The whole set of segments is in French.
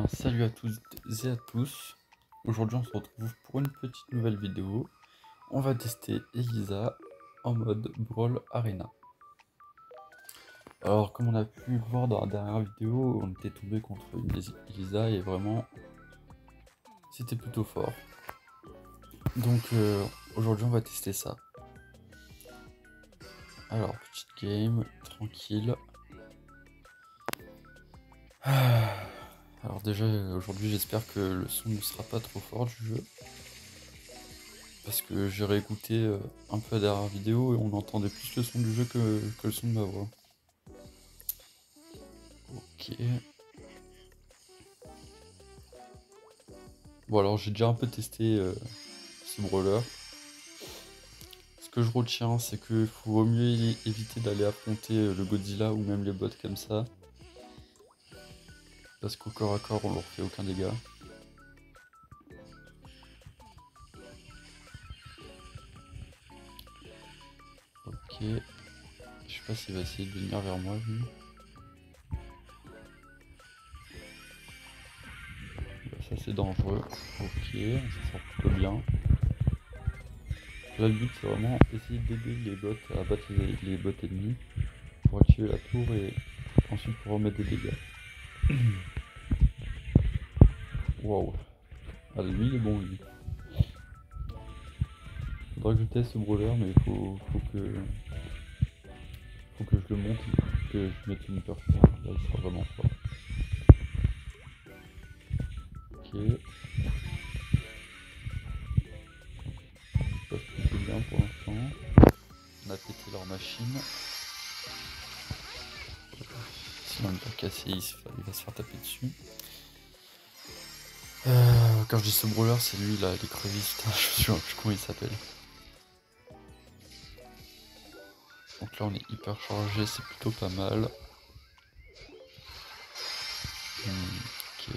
Salut à tous et à tous. Aujourd'hui, on se retrouve pour une petite nouvelle vidéo. On va tester Elisa en mode Brawl Arena. Alors, comme on a pu le voir dans la dernière vidéo, on était tombé contre une Elisa et vraiment, c'était plutôt fort. Donc, aujourd'hui, on va tester ça. Alors, petite game, tranquille. Alors déjà, aujourd'hui, j'espère que le son ne sera pas trop fort du jeu. Parce que j'ai réécouté un peu la dernière vidéo et on entendait plus le son du jeu que le son de ma voix. Ok. Bon alors j'ai déjà un peu testé ce brawler. Ce que je retiens c'est qu'il faut mieux éviter d'aller affronter le Godzilla ou même les bots comme ça. Parce qu'au corps à corps on leur fait aucun dégât. Ok. Je sais pas s'il va essayer de venir vers moi lui. Ça c'est dangereux. Ok, ça sort plutôt bien. Là le but c'est vraiment essayer d'aider les bots à battre les bots ennemis pour activer la tour et ensuite pour remettre des dégâts. Waouh. Ah lui il est bon lui. Faudra que je teste ce brawler mais faut que je le monte, que je mette une peur fort. Là il sera vraiment fort. Ok. Ça se passe plutôt bien pour l'instant. On a pété leur machine. Sinon il va casser, il va se faire taper dessus. Quand je dis ce brawler, c'est lui là, les crevisses, putain, je me souviens plus comment il s'appelle. Donc là on est hyper chargé, c'est plutôt pas mal. Ok.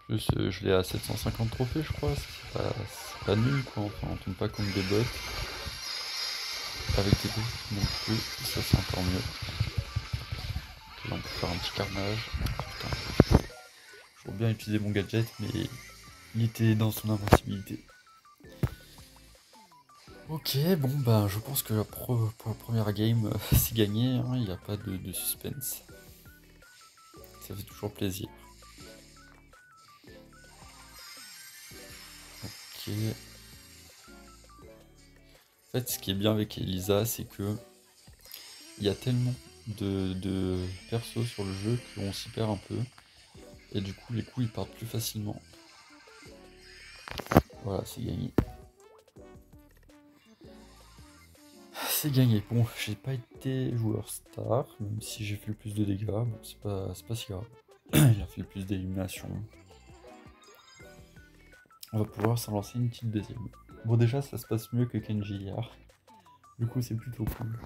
Plus je l'ai à 750 trophées je crois, c'est pas nul quoi, enfin on tombe pas contre des bots. Avec des bots non plus, ça c'est encore mieux. Ok là on peut faire un petit carnage. Putain, j'aurais bien utilisé mon gadget mais il était dans son invincibilité. Ok, bon bah je pense que pour la première game c'est gagné, hein, il n'y a pas de suspense. Ça fait toujours plaisir. Ok. En fait ce qui est bien avec Elisa c'est que il y a tellement de persos sur le jeu qu'on s'y perd un peu. Et du coup les coups ils partent plus facilement. Voilà, c'est gagné. C'est gagné. Bon, j'ai pas été joueur star, même si j'ai fait le plus de dégâts. Bon, c'est pas si grave. Il a fait le plus d'élimination. On va pouvoir s'en lancer une petite deuxième. Bon, déjà, ça se passe mieux que Kenji hier. Du coup, c'est plutôt cool.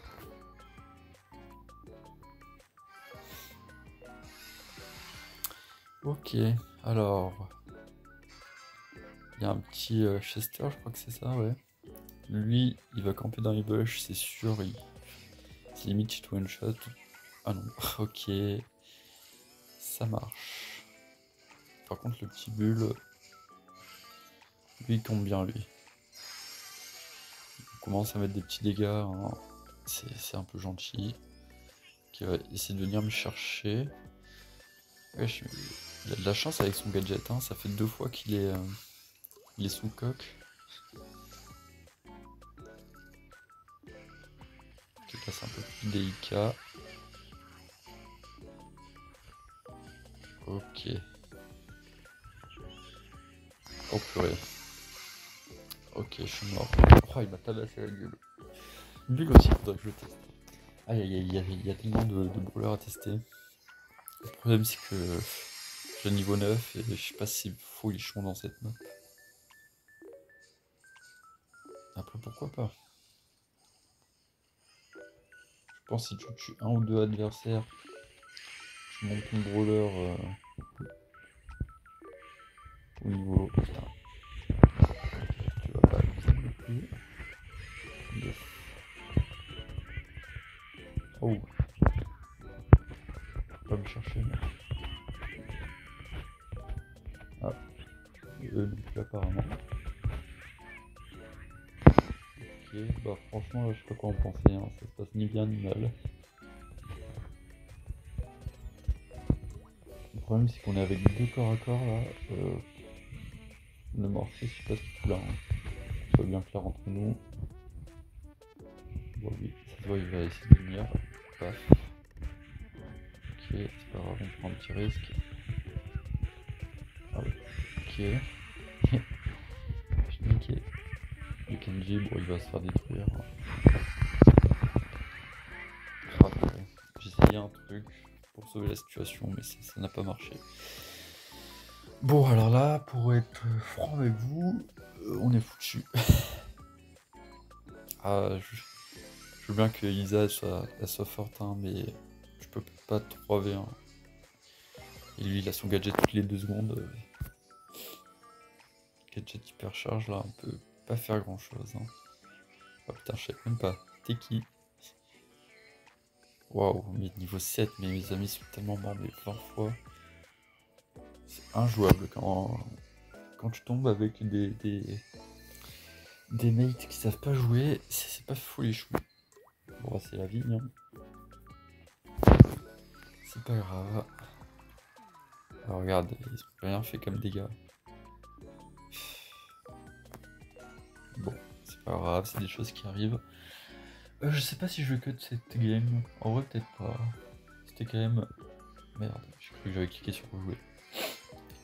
Ok, alors... Il y a un petit Chester, je crois que c'est ça, ouais. Lui, il va camper dans les bush, c'est sûr. C'est limite cheat one shot. Ah non, ok. Ça marche. Par contre, le petit bull, lui, il tombe bien, lui. Il commence à mettre des petits dégâts, hein. C'est un peu gentil. Qui va essayer de venir me chercher. Ouais, il a de la chance avec son gadget, hein. Ça fait 2 fois qu'il est sous coque. Ok, là c'est un peu plus délicat. Ok. Oh purée. Ok, je suis mort. Oh, il m'a tabassé la gueule. Bulle aussi, faudrait que je teste. Aïe aïe aïe, il y a tellement de brawlers à tester. Le problème c'est que j'ai niveau 9 et je sais pas s'il faut folichon dans cette map. Après pourquoi pas. Je pense que si tu tues un ou deux adversaires, tu montes ton brawler au niveau... Putain, tu vas pas non plus. Oh. Hop, le chercher. Mais... Ah, eux non plus apparemment. Ok, bah franchement, je sais pas quoi en penser, hein. Ça se passe ni bien ni mal. Le problème, c'est qu'on est avec 2 corps à corps là. Le mortier, je sais pas si tout là, hein. Soit bien clair entre nous. Bon, oui, ça se voit, il va essayer de venir. Paf. Ok, c'est pas grave, on prend un petit risque. Ah ouais. Ok. Je niqué. Le Kenji, bon, il va se faire détruire. Ah, ouais. J'ai essayé un truc pour sauver la situation, mais ça n'a pas marché. Bon, alors là, pour être franc avec vous, on est foutu. Ah, je veux bien que Isa elle soit forte, hein, mais je peux pas 3v1. Et lui, il a son gadget toutes les 2 secondes. Gadget hypercharge, là, on peut pas faire grand chose. Hein. Oh putain, je sais même pas. T'es qui? Waouh, mais niveau 7, mais mes amis sont tellement morts, mais 20 fois. C'est injouable quand tu tombes avec des mates qui savent pas jouer, c'est pas folichou. Bon, c'est la vie, hein. C'est pas grave. Alors regarde, ils ont rien fait comme dégâts. Bon, c'est pas grave, c'est des choses qui arrivent. Je sais pas si je veux cut cette game. En vrai, peut-être pas. C'était quand même... Merde, j'ai cru que j'avais cliqué sur rejouer.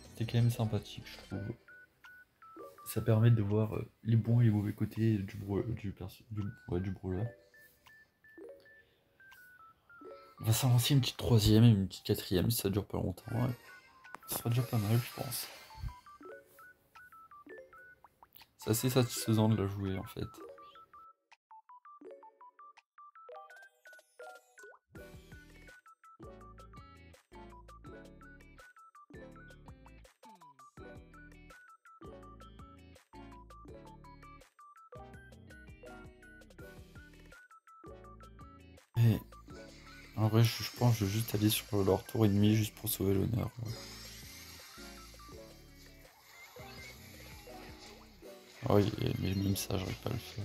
C'était quand même sympathique, je trouve. Ça permet de voir les bons et les mauvais côtés du brawler. On va s'en lancer une petite 3ème et une petite 4ème si ça dure pas longtemps. Ouais. Ça sera déjà pas mal, je pense. C'est assez satisfaisant de la jouer en fait. Et en vrai, je pense que je vais juste aller sur leur tour ennemi juste pour sauver l'honneur. Ouais. Oh, mais même ça, j'arrive pas à le faire.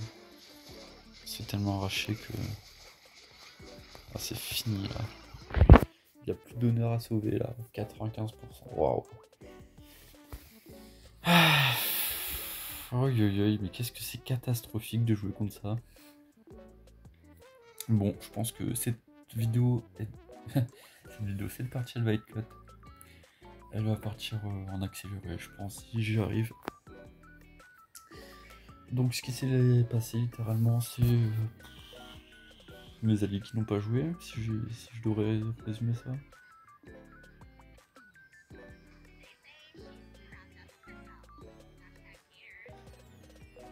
C'est tellement arraché que... Ah, c'est fini là. Il n'y a plus d'honneur à sauver là. 95%. Waouh. Oi, mais qu'est-ce que c'est catastrophique de jouer contre ça. Bon, je pense que cette vidéo, cette partie, elle va être cut. Elle va partir en accéléré, je pense, si j'y arrive. Donc, ce qui s'est passé littéralement, c'est mes alliés qui n'ont pas joué, si je devrais résumer ça.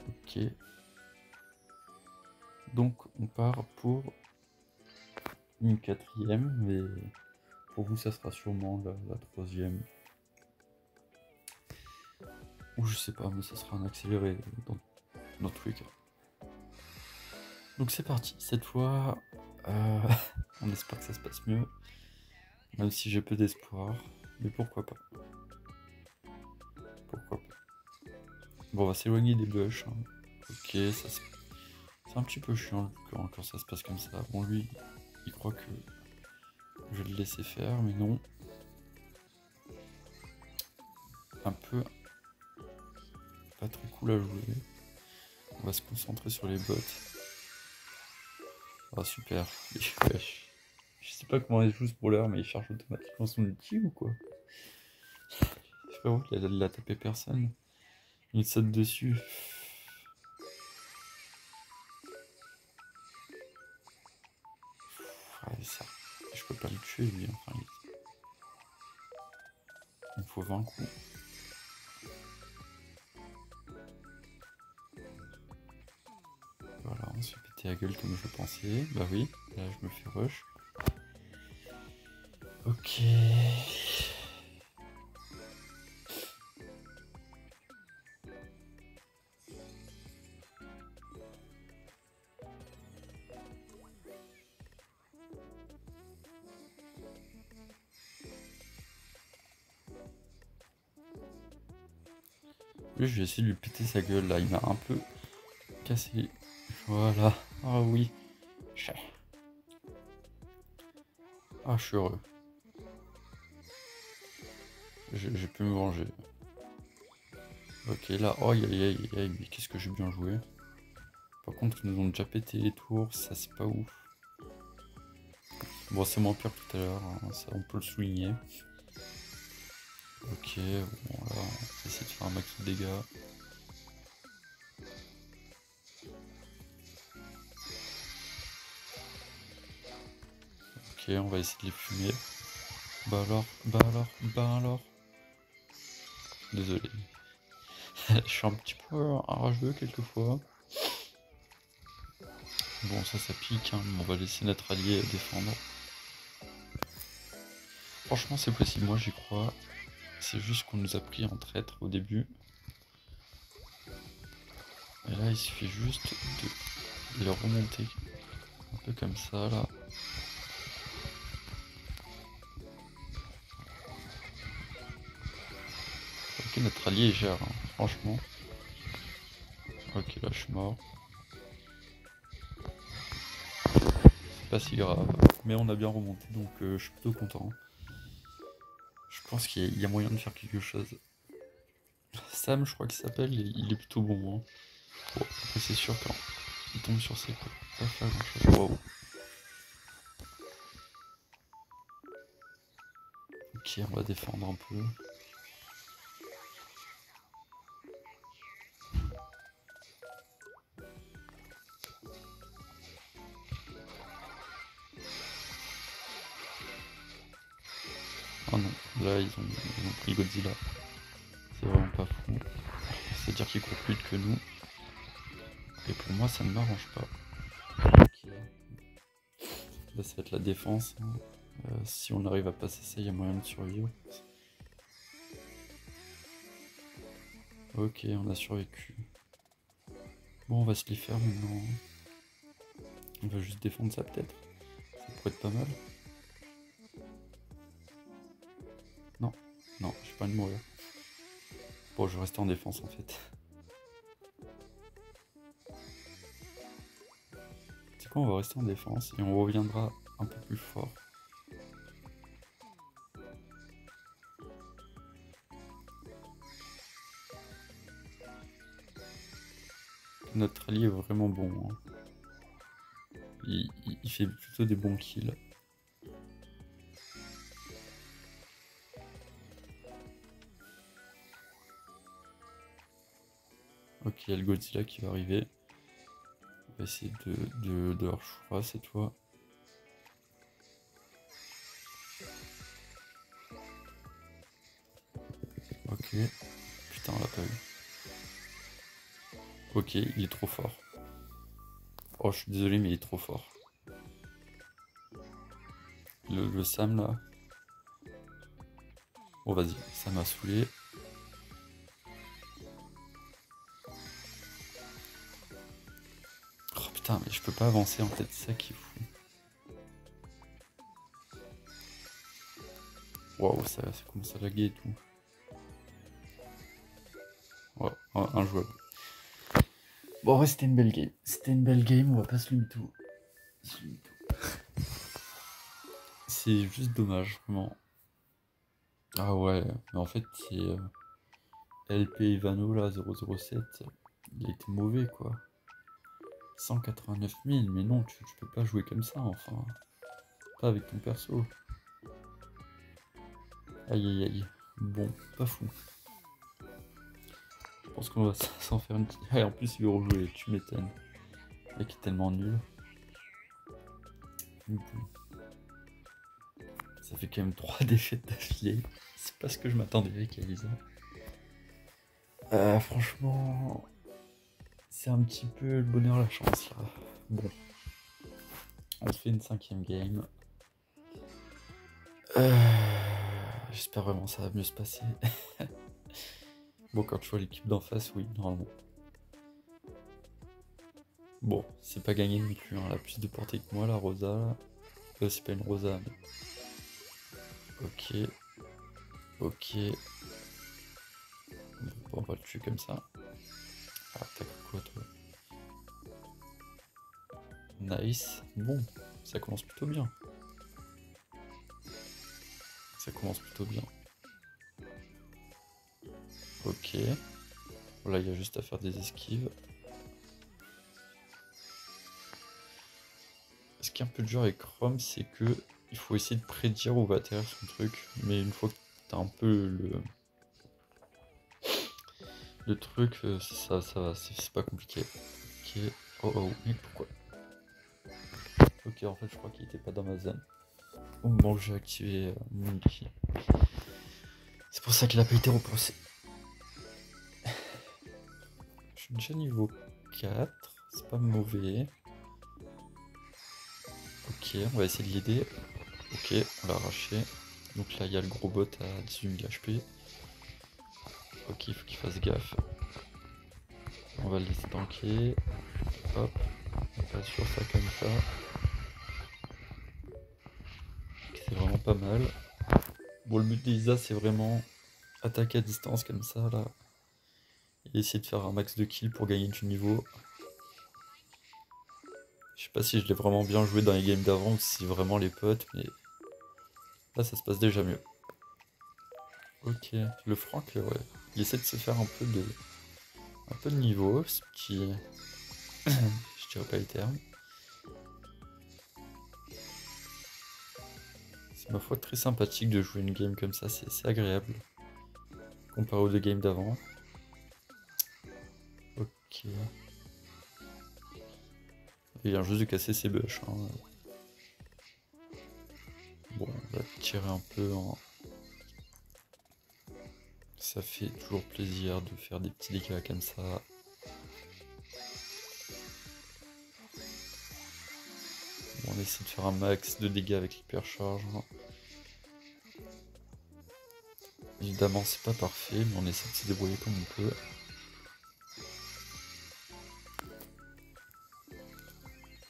Ok. Donc, on part pour une 4ème, mais pour vous, ça sera sûrement la 3ème. Ou je sais pas, mais ça sera un accéléré dans tous les cas. Donc c'est parti, cette fois, on espère que ça se passe mieux, même si j'ai peu d'espoir, mais pourquoi pas. Pourquoi pas. Bon, on va s'éloigner des bush. Hein. Ok, c'est un petit peu chiant quand ça se passe comme ça. Bon, lui, il croit que je vais le laisser faire, mais non. Un peu pas très cool à jouer. On va se concentrer sur les bots. Ah, super. Je sais pas comment il joue ce brawler, mais il charge automatiquement son ulti ou quoi? Frérot, il a tapé personne. Il saute dessus. Ouais, ça. Je peux pas le tuer lui. Enfin, il me faut 20 coups. Voilà, on se fait péter la gueule comme je pensais. Bah oui, là je me fais rush. Ok. Lui, je vais essayer de lui péter sa gueule là, il m'a un peu cassé. Voilà. Ah oui. Ah, je suis heureux. J'ai pu me venger. Ok, là, oh aïe aïe aïe aïe, mais qu'est-ce que j'ai bien joué. Par contre, ils nous ont déjà pété les tours, ça c'est pas ouf. Bon, c'est moins pire que tout à l'heure, hein, ça on peut le souligner. Ok, bon là, on va essayer de faire un max de dégâts. Ok, on va essayer de les fumer. Bah alors, bah alors, bah alors. Désolé. Je suis un petit peu rageux quelquefois. Bon, ça pique, hein. On va laisser notre allié défendre. Franchement, c'est possible, moi j'y crois. C'est juste qu'on nous a pris en traître au début. Et là, il suffit juste de les remonter. Un peu comme ça, là. Ok, notre allié gère, hein, franchement. Ok, là, je suis mort. C'est pas si grave. Mais on a bien remonté, donc je suis plutôt content. Je pense qu'il y a moyen de faire quelque chose. Sam, je crois qu'il s'appelle, il est plutôt bon. Hein. Bon, après, c'est sûr quand il tombe sur ses coups, pas faire grand chose. Wow. Ok, on va défendre un peu. Ah non, là ils ont pris Godzilla. C'est vraiment pas fou. C'est-à-dire qu'ils courent plus vite que nous. Et pour moi, ça ne m'arrange pas. Ok. Là, ça va être la défense. Hein. Si on arrive à passer ça, il y a moyen de survivre. Ok, on a survécu. Bon, on va se les faire maintenant. On va juste défendre ça peut-être. Ça pourrait être pas mal. Non, non, j'ai pas envie de mourir. Bon, je vais rester en défense en fait. C'est quoi, on va rester en défense et on reviendra un peu plus fort. Notre allié est vraiment bon. Hein. Il fait plutôt des bons kills. Ok, il y a le Godzilla qui va arriver. On va essayer de leur choix cette fois. Ok. Putain, on l'a pas eu. Ok, il est trop fort. Oh, je suis désolé, mais il est trop fort. Le Sam là. Bon, vas-y, ça m'a saoulé. Oh putain, mais je peux pas avancer en fait, c'est ça qui est fou. Waouh, ça commence à laguer et tout. Ouais, injouable. Bon, ouais, c'était une belle game. C'était une belle game, on va pas se le mytho. C'est juste dommage, vraiment. Ah ouais, mais en fait, c'est LP Ivano là, 007. Il a été mauvais quoi. 189 000, mais non, tu peux pas jouer comme ça, enfin. Pas avec ton perso. Aïe aïe aïe. Bon, pas fou. Je pense qu'on va s'en faire une petite. Ah, et en plus, il veut rejouer, tu m'étonnes. Le mec est tellement nul. Ça fait quand même 3 défaites d'affilée. C'est pas ce que je m'attendais avec Elisa. Franchement, c'est un petit peu le bonheur, la chance là. Bon, on se fait une 5ème game. J'espère vraiment que ça va mieux se passer. Bon, quand tu vois l'équipe d'en face, oui, normalement. Bon, c'est pas gagné non plus, hein. Elle a plus de portée que moi, la Rosa. C'est pas une Rosa, mais... Ok. Ok. Bon, on va le tuer comme ça. Ah, t'as quoi toi? Nice. Bon, ça commence plutôt bien. Ça commence plutôt bien. Ok. Voilà, il y a juste à faire des esquives. Ce qui est un peu dur avec Chrome, c'est que il faut essayer de prédire où va atterrir son truc. Mais une fois que t'as un peu le truc, ça va, c'est pas compliqué. Ok. Oh oh, mais pourquoi? Ok, en fait, je crois qu'il était pas dans ma zone. Au moment où j'ai activé mon outil. C'est pour ça qu'il a pas été repensé. Je suis déjà niveau 4, c'est pas mauvais. Ok, on va essayer de l'aider. Ok, on l'a arraché. Donc là, il y a le gros bot à 18 000 HP. Ok, il faut qu'il fasse gaffe. On va le laisser tanker. Hop, on passe sur ça comme ça. C'est vraiment pas mal. Bon, le but d'Isa, c'est vraiment attaquer à distance comme ça, là. Et essayer de faire un max de kills pour gagner du niveau. Je sais pas si je l'ai vraiment bien joué dans les games d'avant ou si c'est vraiment les potes, mais là, ça se passe déjà mieux. Ok, le Franck, ouais, il essaie de se faire un peu de niveau, ce qui, je dirais pas les termes. C'est ma foi très sympathique de jouer une game comme ça, c'est agréable, comparé aux deux games d'avant. Ok. Il vient juste de casser ses bush. Hein. Bon, on va tirer un peu en... Ça fait toujours plaisir de faire des petits dégâts comme ça. Bon, on essaie de faire un max de dégâts avec l'hypercharge. Hein. Évidemment, c'est pas parfait, mais on essaie de se débrouiller comme on peut.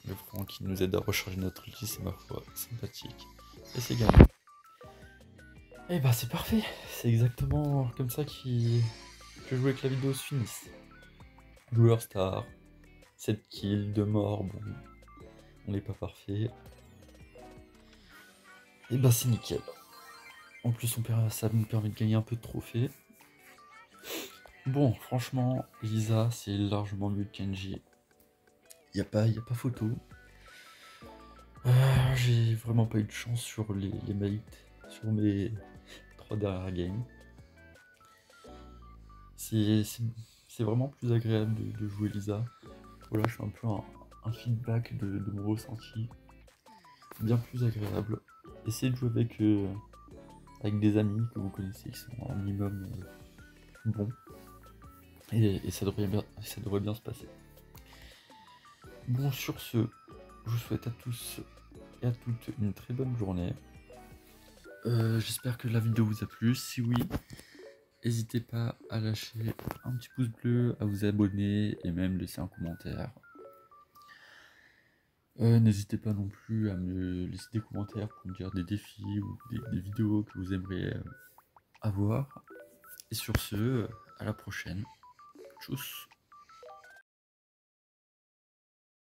Le front qui nous aide à recharger notre ulti, c'est ma foi sympathique. Et c'est gagné. Et bah c'est parfait, c'est exactement comme ça que je voulais que la vidéo se finisse. Joueur star, 7 kills, 2 morts, bon, on n'est pas parfait. Et bah c'est nickel. En plus ça nous permet de gagner un peu de trophées. Bon, franchement, Lisa c'est largement mieux que Kenji. Y a pas photo. J'ai vraiment pas eu de chance sur les mates, sur mes 3 dernières games. C'est vraiment plus agréable de jouer Lisa. Voilà, je fais un peu un feedback de mon ressenti. Bien plus agréable. Essayez de jouer avec des amis que vous connaissez qui sont un minimum bons. Et ça devrait bien se passer. Bon, sur ce, je vous souhaite à tous et à toutes une très bonne journée. J'espère que la vidéo vous a plu. Si oui, n'hésitez pas à lâcher un petit pouce bleu, à vous abonner et même laisser un commentaire. N'hésitez pas non plus à me laisser des commentaires pour me dire des défis ou des vidéos que vous aimeriez avoir. Et sur ce, à la prochaine. Tchuss.